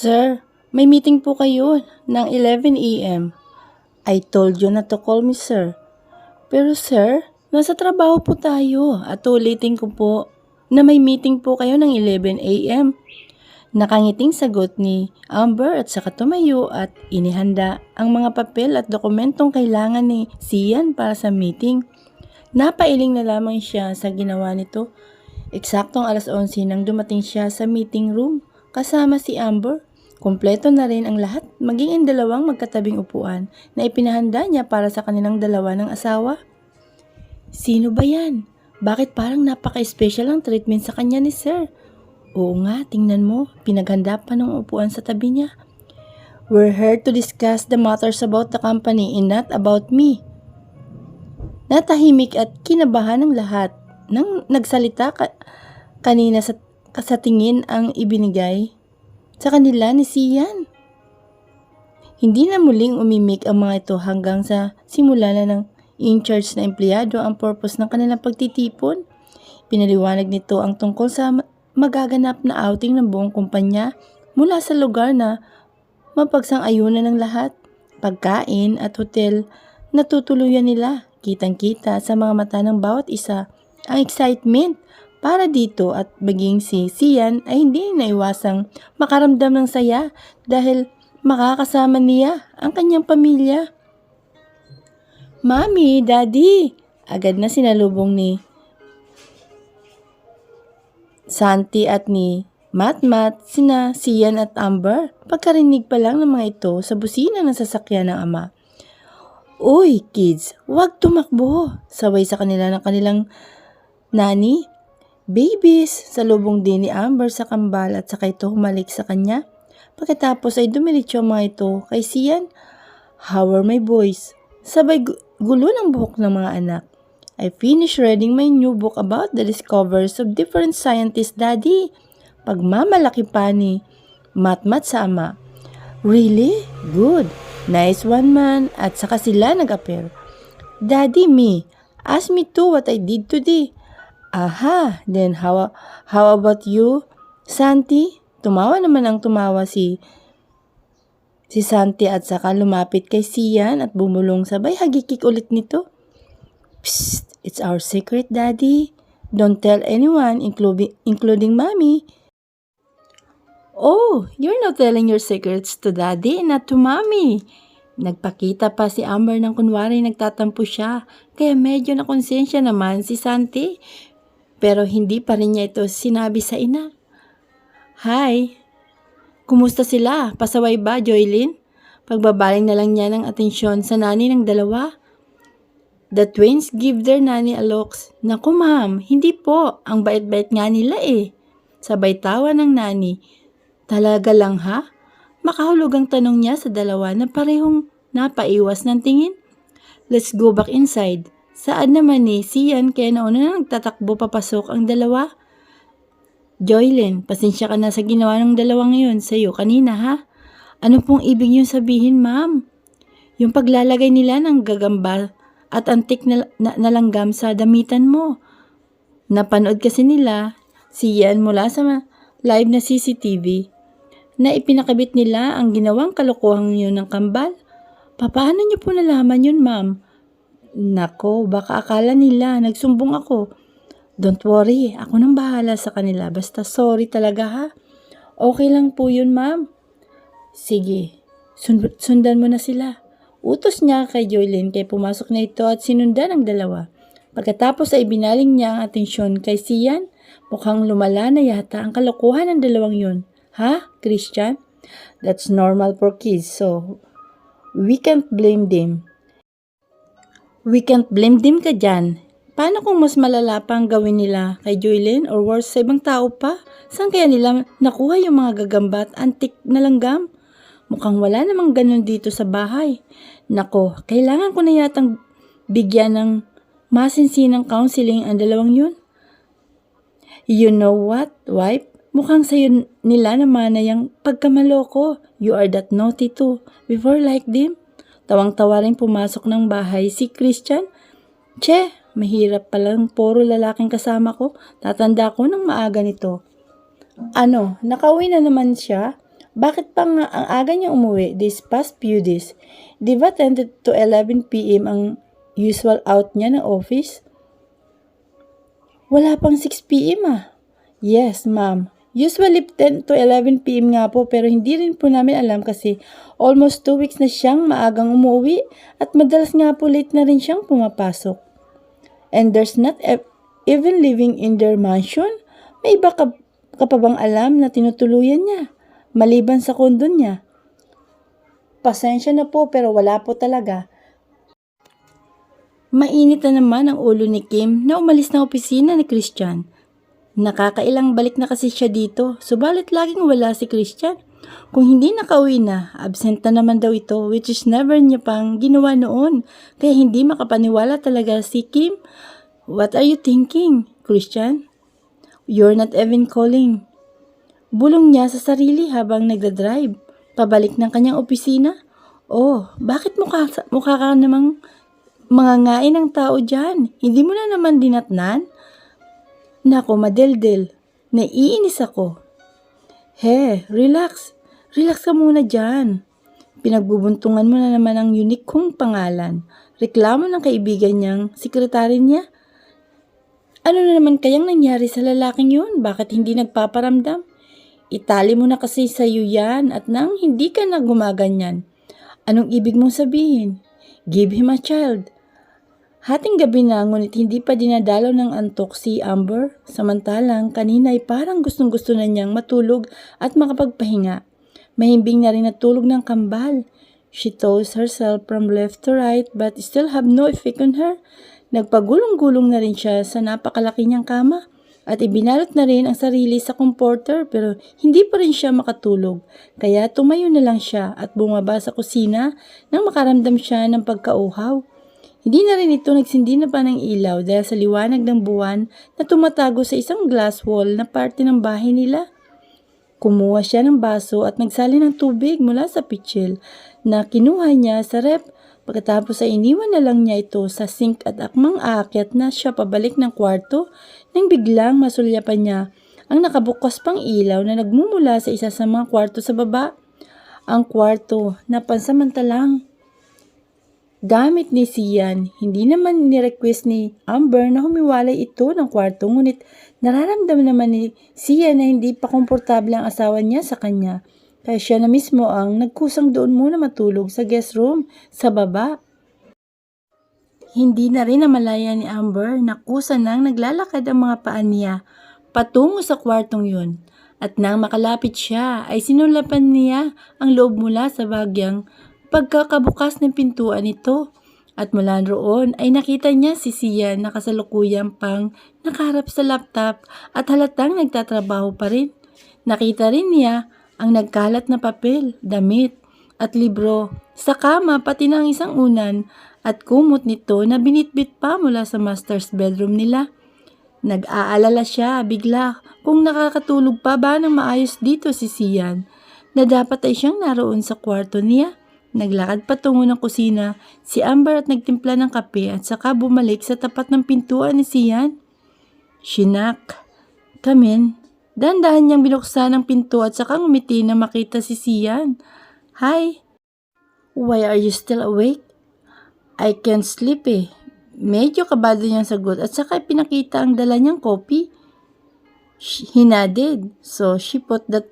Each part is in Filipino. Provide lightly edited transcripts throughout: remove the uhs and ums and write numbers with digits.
Sir, may meeting po kayo ng 11 a.m. I told you not to call me sir. Pero sir, nasa trabaho po tayo at ulitin ko po na may meeting po kayo ng 11 a.m. Nakangiting sagot ni Amber at saka tumayo at inihanda ang mga papel at dokumentong kailangan ni Sian para sa meeting. Napailing na lamang siya sa ginawa nito. Eksaktong alas 11 nang dumating siya sa meeting room kasama si Amber. Kumpleto na rin ang lahat, maging ang dalawang magkatabing upuan na ipinahanda niya para sa kanilang dalawa ng asawa. Sino ba yan? Bakit parang napaka-special ang treatment sa kanya ni Sir? Oo nga, tingnan mo, pinaghanda pa ng upuan sa tabi niya. We're here to discuss the matters about the company and not about me. Natahimik at kinabahan ng lahat nang nagsalita kanina sa tingin ang ibinigay sa kanila ni Sian. Hindi na muling umimik ang mga ito hanggang sa simula na ng in-charge na empleyado ang purpose ng kanilang pagtitipon. Pinaliwanag nito ang tungkol sa magaganap na outing ng buong kumpanya mula sa lugar na mapagsang-ayunan ng lahat. Pagkain at hotel na tutuluyan nila. Kitang-kita sa mga mata ng bawat isa ang excitement para dito at maging si Sian ay hindi naiwasang makaramdam ng saya dahil makakasama niya ang kanyang pamilya. Mami, Daddy! Agad na sinalubong ni Santi at ni Matmat sina Sian at Amber pagkarinig pa lang ng mga ito sa busina ng sasakyan ng ama. Uy, kids, huwag tumakbo! Saway sa kanila ng kanilang nani. Babies! Salubong din ni Amber sa kambal at saka ito humalik sa kanya. Pagkatapos ay dumiretso ang mga ito kay Sian. How are my boys? Sabay gulo ng buhok ng mga anak. I finished reading my new book about the discoveries of different scientists, Daddy. Pagmamalaki pa ni Matmat sa ama. Really? Good. Nice one, man. At saka sila nag-appear. Daddy, me. Ask me too what I did today. Aha, then how about you, Santi? Tumawa naman ang tumawa si Santi at saka lumapit kay Sian at bumulong sabay hagikik ulit nito. Psst, it's our secret, Daddy. Don't tell anyone, including Mommy. Oh, you're not telling your secrets to Daddy and not to Mommy. Nagpakita pa si Amber ng kunwari nagtatampo siya, kaya medyo nakonsensya naman si Santi. Pero hindi pa rin niya ito sinabi sa ina. Hi! Kumusta sila? Pasaway ba, Joylyn? Pagbabaling na lang niya ng atensyon sa nani ng dalawa. The twins give their nanny a looks. Naku ma'am, hindi po. Ang bait-bait nga nila eh. Sabay tawa ng nani. Talaga lang ha? Makahulog ang tanong niya sa dalawa na parehong napaiwas ng tingin. Let's go back inside. Saan naman ni Sian kaya nauna na nagtatakbo papasok ang dalawa? Joylyn, pasensya ka na sa ginawa ng dalawang yun sa'yo kanina ha? Ano pong ibig niyong sabihin ma'am? Yung paglalagay nila ng gagamba at antik na langgam sa damitan mo. Napanood kasi nila Sian mula sa live na CCTV na ipinakabit nila ang ginawang kalokohan yun ng kambal. Paano niyo po nalaman yun ma'am? Nako, baka akala nila nagsumbong ako. Don't worry, ako nang bahala sa kanila. Basta sorry talaga ha. Okay lang po yun, ma'am. Sige, sundan mo na sila. Utos niya kay Joylyn kaya pumasok na ito at sinundan ang dalawa. Pagkatapos ay binaling niya ang atensyon kay Sian. Mukhang lumala na yata ang kalokohan ng dalawang yun. Ha, Christian? That's normal for kids, so we can't blame them. We can't blame them ka dyan. Paano kung mas malala pang gawin nila kay Joylyn or worse sa ibang tao pa? Saan kaya nila nakuha yung mga gagamba at antik na langgam? Mukhang wala namang ganun dito sa bahay. Nako, kailangan ko na yatang bigyan ng masinsinang counseling ang dalawang yun. You know what, wife? Mukhang sa'yo nila naman na yung pagkamaloko. You are that naughty too. Before like them. Tawang-tawa rin pumasok ng bahay si Christian. Che, mahirap palang puro lalaking kasama ko. Tatanda ko ng maaga nito. Ano, nakauwi na naman siya? Bakit pa nga ang aga niya umuwi this past few days? Di ba 10 to 11 p.m. ang usual out niya ng office? Wala pang 6 p.m. Yes, ma'am. Usually 10 to 11 p.m. nga po pero hindi rin po namin alam kasi almost 2 weeks na siyang maagang umuwi at madalas nga po late na rin siyang pumapasok. And there's not even living in their mansion? May iba ka pa bang alam na tinutuluyan niya? Maliban sa kondo niya. Pasensya na po pero wala po talaga. Mainit na naman ang ulo ni Kim na umalis na opisina ni Christian. Nakakailang balik na kasi siya dito, subalit laging wala si Christian. Kung hindi nakauwi na, absent na naman daw ito, which is never niya pang ginawa noon. Kaya hindi makapaniwala talaga si Kim. What are you thinking, Christian? You're not even calling. Bulong niya sa sarili habang nagdadrive, pabalik ng kanyang opisina. Oh, bakit mukha ka namang mangangain ng tao dyan? Hindi mo na naman dinatnan? Nako, madeldel. Naiinis ako. He, relax. Relax ka muna dyan. Pinagbubuntungan mo na naman ang unique kong pangalan. Reklamo ng kaibigan niyang sekretary niya. Ano na naman kayang nangyari sa lalaking yun? Bakit hindi nagpaparamdam? Itali mo na kasi sa iyo yan at nang hindi ka na gumaganyan. Anong ibig mong sabihin? Give him a child. Hating gabi na ngunit hindi pa dinadalaw ng antok si Amber. Samantalang kanina ay parang gustong-gusto na niyang matulog at makapagpahinga. Mahimbing na rin natulog ng kambal. She tossed herself from left to right but still have no effect on her. Nagpagulong-gulong na rin siya sa napakalaki niyang kama at ibinalot na rin ang sarili sa comforter pero hindi pa rin siya makatulog. Kaya tumayo na lang siya at bumaba sa kusina nang makaramdam siya ng pagkauhaw. Hindi na rin ito nagsindi na pa ng ilaw dahil sa liwanag ng buwan na tumatago sa isang glass wall na parte ng bahay nila. Kumuha siya ng baso at nagsali ng tubig mula sa pitsil na kinuha niya sa rep. Pagkatapos ay iniwan na lang niya ito sa sink at akmang aakyat na siya pabalik ng kwarto nang biglang masulyapan niya ang nakabukas pang ilaw na nagmumula sa isa sa mga kwarto sa baba. Ang kwarto na pansamantalang gamit ni Sian. Hindi naman ni-request ni Amber na humiwalay ito ng kwarto ngunit nararamdaman naman ni Sian na hindi pa komportable ang asawa niya sa kanya. Kaya siya na mismo ang nagkusang doon muna matulog sa guest room sa baba. Hindi na rin namalaya ni Amber na kusa nang naglalakad ang mga paa niya patungo sa kwartong yun. At nang makalapit siya ay sinulapan niya ang loob mula sa bagyang pagkakabukas ng pintuan nito. At mula roon ay nakita niya si Sian na kasalukuyang pang nakaharap sa laptop at halatang nagtatrabaho pa rin. Nakita rin niya ang nagkalat na papel, damit at libro sa kama pati ng isang unan at kumot nito na binitbit pa mula sa master's bedroom nila. Nag-aalala siya bigla kung nakakatulog pa ba ng maayos dito si Sian na dapat ay siyang naroon sa kwarto niya. Naglakad patungo ng kusina si Amber at nagtimpla ng kape at saka bumalik sa tapat ng pintuan ni Sian. Shinak, come in. Dahan-dahan niyang binuksan ang pinto at saka ngumiti na makita si Sian. Hi. Why are you still awake? I can't sleep eh. Medyo kabado niyang sagot at saka pinakita ang dala niyang kopi. He nodded. So she put a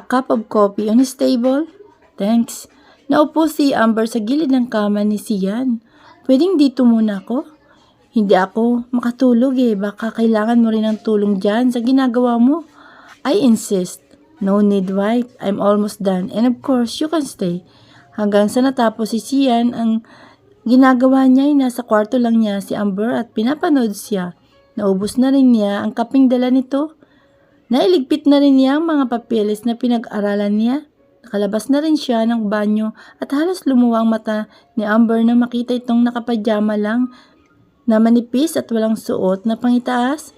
cup of coffee on his table. Thanks. Naupo si Amber sa gilid ng kama ni Sian. Pwedeng dito muna ako? Hindi ako makatulog eh. Baka kailangan mo rin ng tulong dyan sa ginagawa mo. I insist. No need, wife. I'm almost done. And of course, you can stay. Hanggang sa natapos si Sian, ang ginagawa niya ay nasa kwarto lang niya si Amber at pinapanood siya. Naubos na rin niya ang kaping dala nito. Nailigpit na rin niya ang mga papeles na pinag-aralan niya. Nakalabas na rin siya ng banyo at halos lumuwang mata ni Amber na makita itong nakapajama lang na manipis at walang suot na pangitaas.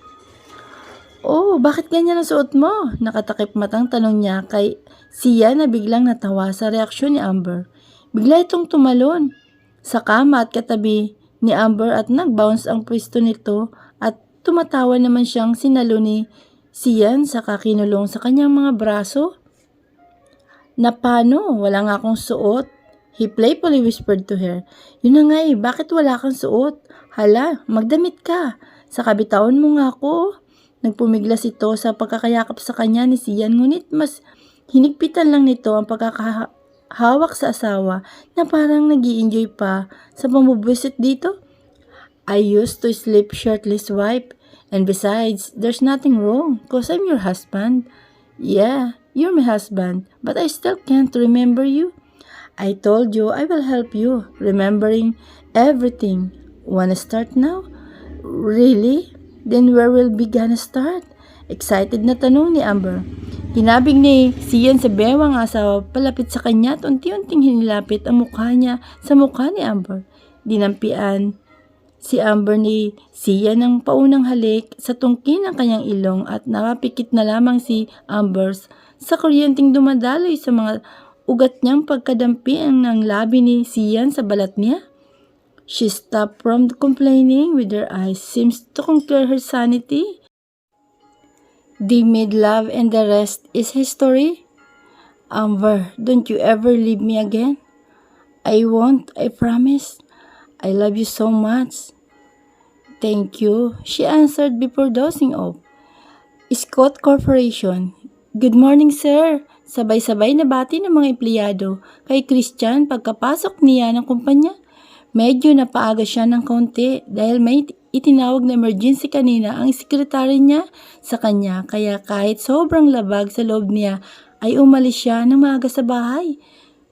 Oh, bakit ganyan ang suot mo? Nakatakip matang tanong niya kay Sian na biglang natawa sa reaksyon ni Amber. Bigla itong tumalon sa kama at katabi ni Amber at nag-bounce ang pwesto nito at tumatawa naman siyang sinalo ni Sian sa kakinulong sa kanyang mga braso. Na paano? Wala nga akong suot. He playfully whispered to her. Yun na nga bakit wala kang suot? Hala, magdamit ka. Sa kabitawan mo nga ako. Nagpumiglas ito sa pagkakayakap sa kanya ni Sian, ngunit mas hinigpitan lang nito ang pagkakahawak sa asawa na parang nag-i-enjoy pa sa pamubwisit dito. I used to sleep shirtless, wife. And besides, there's nothing wrong, cause I'm your husband. Yeah, you're my husband, but I still can't remember you. I told you I will help you, remembering everything. Wanna start now? Really? Then where will we gonna start? Excited na tanong ni Amber. Hinabig ni Sian sa bewang asawa palapit sa kanya at unti-unting hinilapit ang mukha niya sa mukha ni Amber. Dinampian si Amber ni Sian ng paunang halik sa tungkin ng kanyang ilong at nakapikit na lamang si Amber sa kuryenteng dumadaloy sa mga ugat niyang pagkadampi ng labi ni Sian sa balat niya. She stopped from complaining with her eyes, seems to conquer her sanity. They made love and the rest is history. Amber, don't you ever leave me again? I won't, I promise. I love you so much. Thank you, she answered before dozing off. Scott Corporation. Good morning, sir. Sabay-sabay na bati ng mga empleyado kay Christian pagkapasok niya ng kumpanya. Medyo napaaga siya ng kaunti dahil may itinawag na emergency kanina ang sekretary niya sa kanya, kaya kahit sobrang labag sa loob niya ay umalis siya ng maaga sa bahay.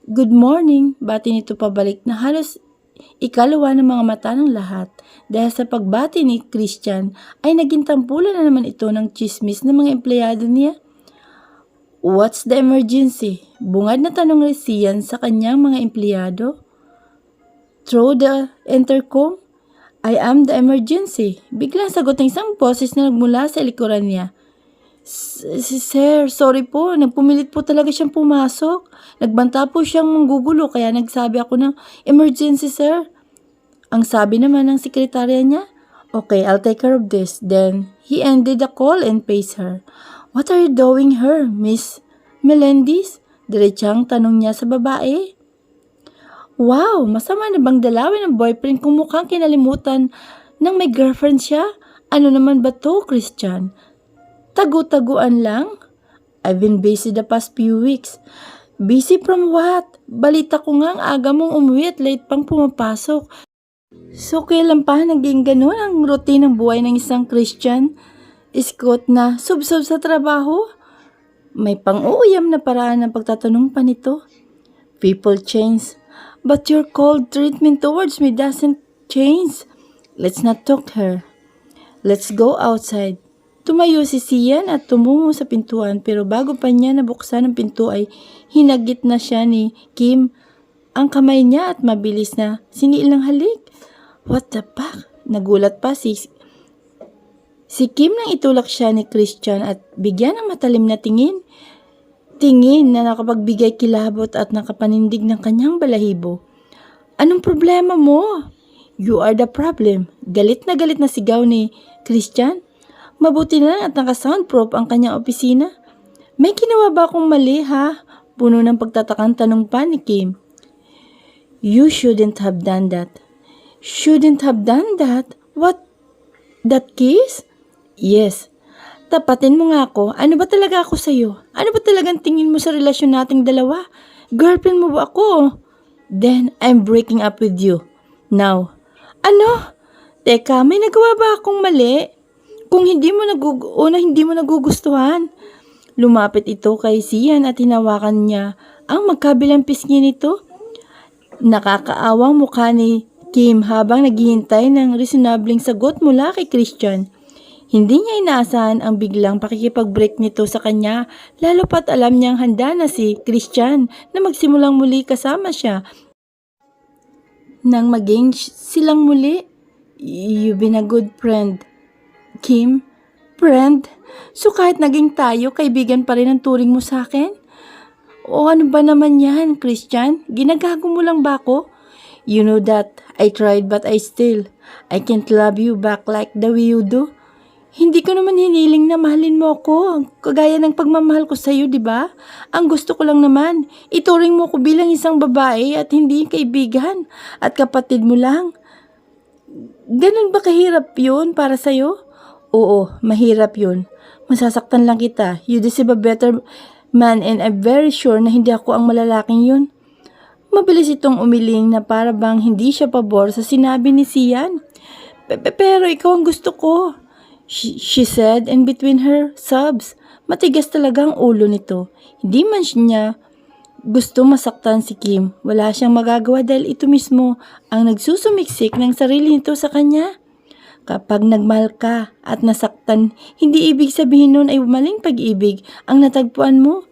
Good morning, bati nito pabalik na halos ikalawa ng mga mata ng lahat. Dahil sa pagbati ni Christian ay naging tampulan na naman ito ng chismis ng mga empleyado niya. What's the emergency? Bungad na tanong ni Sian sa kanyang mga empleyado. Through the intercom, I am the emergency. Biglang sagot ng isang boses na nagmula sa likuran niya. Sir, sorry po. Nagpumilit po talaga siyang pumasok. Nagbanta po siyang manggugulo kaya nagsabi ako ng emergency, sir. Ang sabi naman ng sekretarya niya, okay, I'll take care of this. Then, he ended the call and faced her. What are you doing here, Miss Melendez? Diretsang tanong niya sa babae. Wow, masama na bang dalawin ng boyfriend kung mukhang kinalimutan nang may girlfriend siya? Ano naman ba to, Christian? Tagu-taguan lang? I've been busy the past few weeks. Busy from what? Balita ko nga ang aga mong umuwi at late pang pumapasok. So kailan pa naging ganun ang routine ng buhay ng isang Christian? Scott na subsob sa trabaho? May pang-uuyam na paraan ng pagtatanong pa nito. People change. But your cold treatment towards me doesn't change. Let's not talk her. Let's go outside. Tumayo si Sian at tumungo sa pintuan pero bago pa niya nabuksan ang pinto ay hinagit na siya ni Kim ang kamay niya at mabilis na siniilang halik. What the fuck? Nagulat pa si Kim nang itulak siya ni Christian at bigyan ng matalim na tingin. Tingin na nakapagbigay kilabot at nakapanindig ng kanyang balahibo. Anong problema mo? You are the problem. Galit na sigaw ni Christian. Mabuti na lang at naka-soundproof ang kanyang opisina. May ginawa ba akong mali ha? Puno ng pagtatakang tanong pa ni Kim. You shouldn't have done that. Shouldn't have done that? What? That kiss? Yes. Tapatin mo nga ako. Ano ba talaga ako sa'yo? Ano ba talagang tingin mo sa relasyon nating dalawa? Girlfriend mo ba ako? Then, I'm breaking up with you. Now. Ano? Teka, may nagawa ba akong mali? Kung hindi mo nagugustuhan. Lumapit ito kay Sian at hinawakan niya ang magkabilang pisngi nito. Nakakaawang mukha ni Kim habang naghihintay ng reasonabling sagot mula kay Christian. Hindi niya inaasahan ang biglang pakikipag-break nito sa kanya, lalo pat alam niyang handa na si Christian na magsimulang muli kasama siya. Nang maging silang muli, you've been a good friend. Kim? Friend? So kahit naging tayo, kaibigan pa rin ang turing mo sa akin? O ano ba naman yan, Christian? Ginagago mo lang ba ako? You know that I tried but I can't love you back like the way you do. Hindi ko naman hiniling na mahalin mo ako, kagaya ng pagmamahal ko sa'yo, di ba? Ang gusto ko lang naman, ituring mo ko bilang isang babae at hindi kaibigan at kapatid mo lang. Ganun ba kahirap yun para sa'yo? Oo, mahirap yun. Masasaktan lang kita. You deserve a better man and I'm very sure na hindi ako ang malalaking yun. Mabilis itong umiling na para bang hindi siya pabor sa sinabi ni Sian. Pero ikaw ang gusto ko, she said, and between her sobs, matigas talaga ang ulo nito. Hindi man niya gusto masaktan si Kim. Wala siyang magagawa dahil ito mismo ang nagsusumiksik ng sarili nito sa kanya. Kapag nagmahal ka at nasaktan, hindi ibig sabihin nun ay maling pag-ibig ang natagpuan mo.